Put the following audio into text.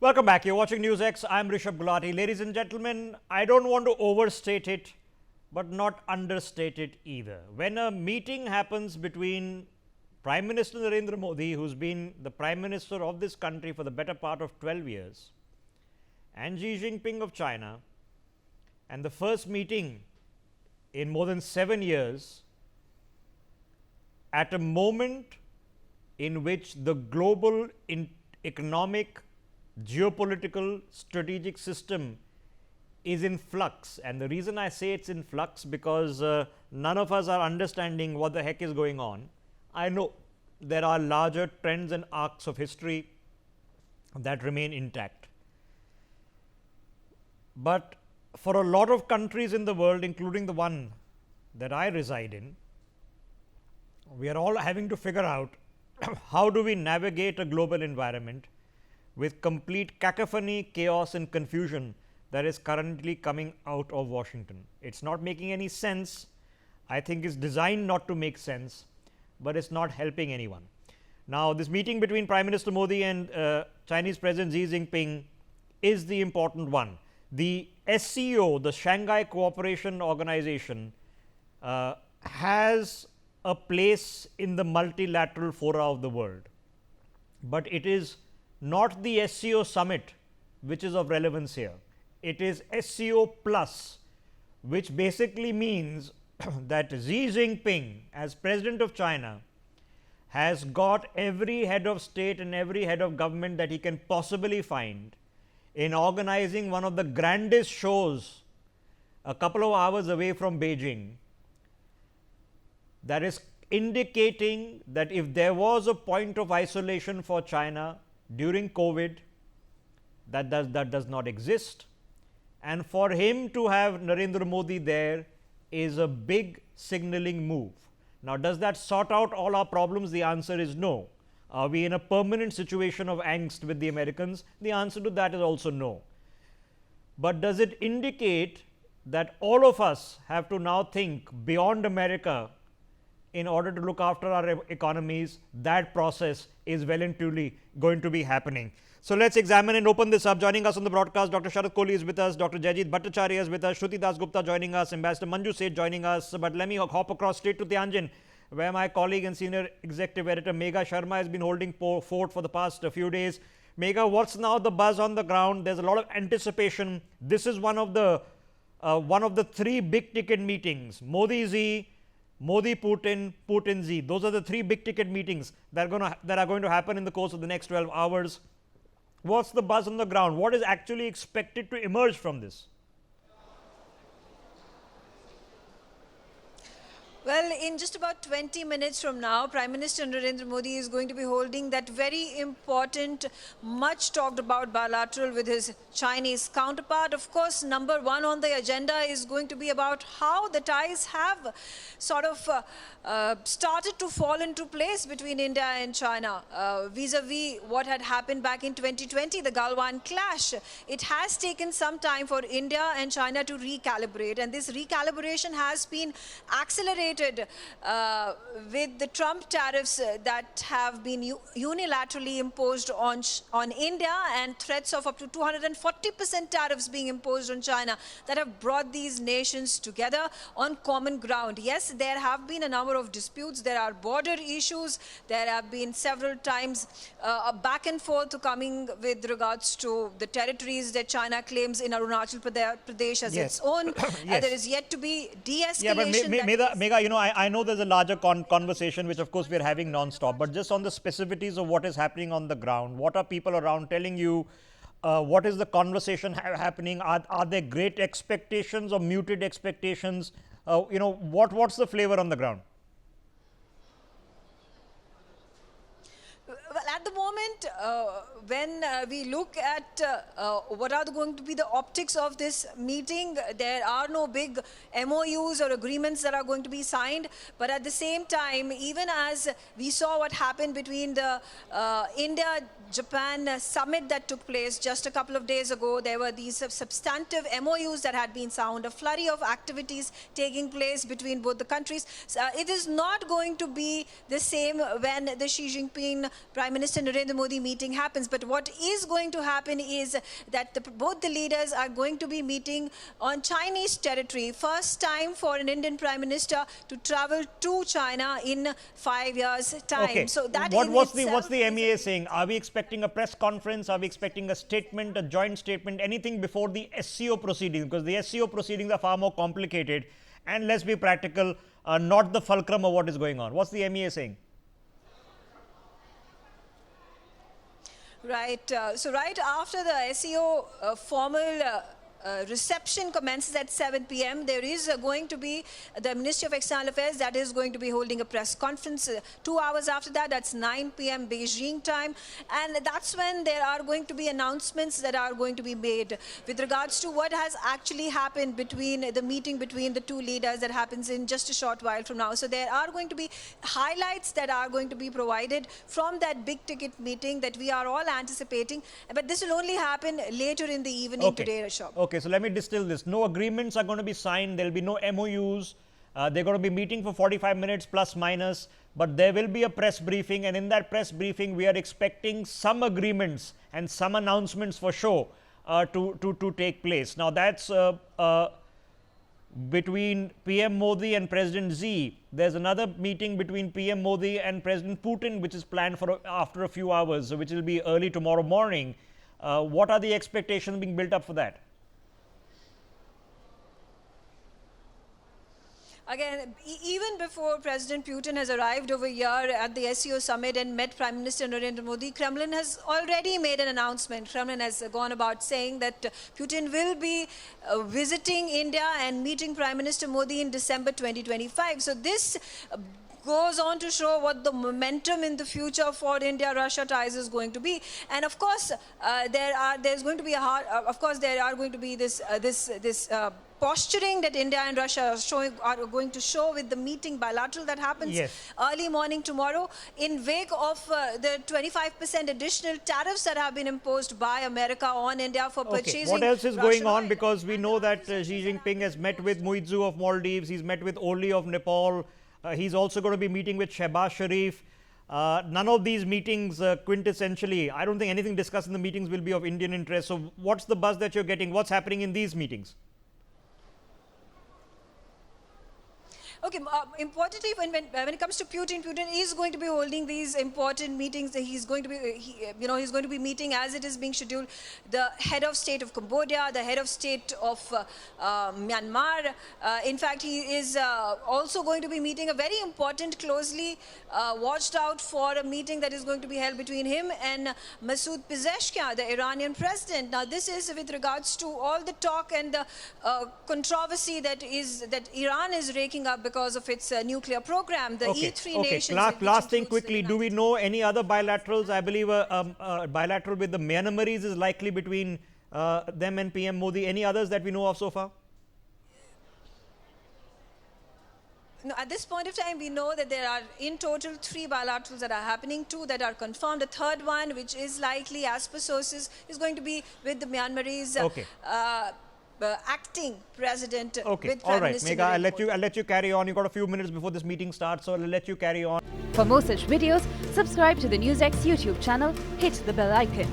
Welcome back. You're watching Newsx. I'm Rishabh Gulati. Ladies and gentlemen, I don't want to overstate it, but not understate it either. When a meeting happens between Prime Minister Narendra Modi, who's been the Prime Minister of this country for the better part of 12 years, and Xi Jinping of China, and the first meeting in more than 7 years, at a moment in which the global economic, geopolitical, strategic system is in flux. And the reason I say it's in flux because none of us are understanding what the heck is going on. I know there are larger trends and arcs of history that remain intact. But for a lot of countries in the world, including the one that I reside in, we are all having to figure out how do we navigate a global environment with complete cacophony, chaos and confusion that is currently coming out of Washington. It's not making any sense. I think it's designed not to make sense, but it's not helping anyone. Now, this meeting between Prime Minister Modi and Chinese President Xi Jinping is the important one. The SCO, the Shanghai Cooperation Organization, has a place in the multilateral fora of the world, but it is not the SCO Summit which is of relevance here. It is SCO plus, which basically means that Xi Jinping, as President of China, has got every head of state and every head of government that he can possibly find in organizing one of the grandest shows a couple of hours away from Beijing, that is indicating that if there was a point of isolation for China during COVID, that does not exist, and for him to have Narendra Modi there is a big signaling move. Now, does that sort out all our problems? The answer is no. Are we in a permanent situation of angst with the Americans? The answer to that is also no. But does it indicate that all of us have to now think beyond America in order to look after our economies? That process is well and truly going to be happening. So, let's examine and open this up. Joining us on the broadcast, Dr. Sharat Kohli is with us, Dr. Jayajit Bhattacharya is with us, Shruti Das Gupta joining us, Ambassador Manju Seth joining us. But let me hop across straight to Tianjin, where my colleague and senior executive editor Megha Sharma has been holding fort for the past few days. Megha, what's now the buzz on the ground? There's a lot of anticipation. This is one of the three big ticket meetings: Modi-Xi, Modi-Putin, Putin-Xi. Those are the three big ticket meetings that are going to happen in the course of the next 12 hours. What's the buzz on the ground? What is actually expected to emerge from this? Well, in just about 20 minutes from now, Prime Minister Narendra Modi is going to be holding that very important, much talked about bilateral with his Chinese counterpart. Of course, number one on the agenda is going to be about how the ties have sort of started to fall into place between India and China vis-a-vis what had happened back in 2020, the Galwan clash. It has taken some time for India and China to recalibrate, and this recalibration has been accelerated with the Trump tariffs that have been unilaterally imposed on India, and threats of up to 240% tariffs being imposed on China that have brought these nations together on common ground. Yes, there have been a number of disputes. There are border issues. There have been several times a back and forth coming with regards to the territories that China claims in Arunachal Pradesh as its own. Yes. There is yet to be de-escalation. Yeah, but Megha, you know, I know there's a larger conversation which of course we are having non-stop, but just on the specificities of what is happening on the ground, what are people around telling you? What is the conversation happening? Are there great expectations or muted expectations? You know, what's the flavor on the ground? Well, at the moment, when we look at what are going to be the optics of this meeting, there are no big MOUs or agreements that are going to be signed. But at the same time, even as we saw what happened between the India-Japan summit that took place just a couple of days ago, there were these substantive MOUs that had been signed, a flurry of activities taking place between both the countries. It is not going to be the same when the Xi Jinping, Prime Minister Narendra Narendra Modi meeting happens. But what is going to happen is that both the leaders are going to be meeting on Chinese territory. First time for an Indian Prime Minister to travel to China in 5 years' time. Okay. So that what's the MEA saying? Are we expecting a press conference? Are we expecting a statement, a joint statement, anything before the SCO proceedings? Because the SCO proceedings are far more complicated, and let's be practical, not the fulcrum of what is going on. What's the MEA saying? Right. So right after the SCO formal reception commences at 7 p.m. There is going to be the Ministry of External Affairs that is going to be holding a press conference 2 hours after that. That's 9 p.m. Beijing time. And that's when there are going to be announcements that are going to be made with regards to what has actually happened between the meeting between the two leaders that happens in just a short while from now. So there are going to be highlights that are going to be provided from that big ticket meeting that we are all anticipating. But this will only happen later in the evening today, Rishabh. Okay, so let me distill this. No agreements are going to be signed. There will be no MOUs. They're going to be meeting for 45 minutes plus minus. But there will be a press briefing. And in that press briefing, we are expecting some agreements and some announcements for sure to take place. Now, that's between PM Modi and President Xi. There's another meeting between PM Modi and President Putin, which is planned for after a few hours, which will be early tomorrow morning. What are the expectations being built up for that? Again, even before President Putin has arrived over here at the SCO Summit and met Prime Minister Narendra Modi, Kremlin has already made an announcement. Kremlin has gone about saying that Putin will be visiting India and meeting Prime Minister Modi in December 2025. So this goes on to show what the momentum in the future for India-Russia ties is going to be. And of course, there's going to be there are going to be this posturing that India and Russia are going to show with the meeting bilateral that happens early morning tomorrow in wake of the 25% additional tariffs that have been imposed by America on India for purchasing. What else is going on? Because we know that Xi Jinping has met with Muizu of Maldives, he's met with Oli of Nepal, he's also going to be meeting with Shehbaz Sharif. None of these meetings quintessentially, I don't think anything discussed in the meetings will be of Indian interest. So what's the buzz that you're getting? What's happening in these meetings? Okay, importantly, when it comes to Putin is going to be holding these important meetings. He's going to be meeting, as it is being scheduled, the head of state of Cambodia, the head of state of Myanmar. In fact, he is also going to be meeting a very important, closely watched out for a meeting that is going to be held between him and Masoud Pezeshkian, the Iranian president. Now, this is with regards to all the talk and the controversy that Iran is raking up because of its nuclear program, the E3 nations. Last thing quickly, do we know any other bilaterals? I believe a bilateral with the Myanmaris is likely between them and PM Modi. Any others that we know of so far? No, at this point of time, we know that there are in total 3 bilaterals that are happening, 2 that are confirmed. The third one, which is likely, as per sources, is going to be with the Myanmarese acting president. Okay, all right, Megha, I'll let you carry on. You've got a few minutes before this meeting starts, so I'll let you carry on. For more such videos, subscribe to the Newsx YouTube channel, hit the bell icon.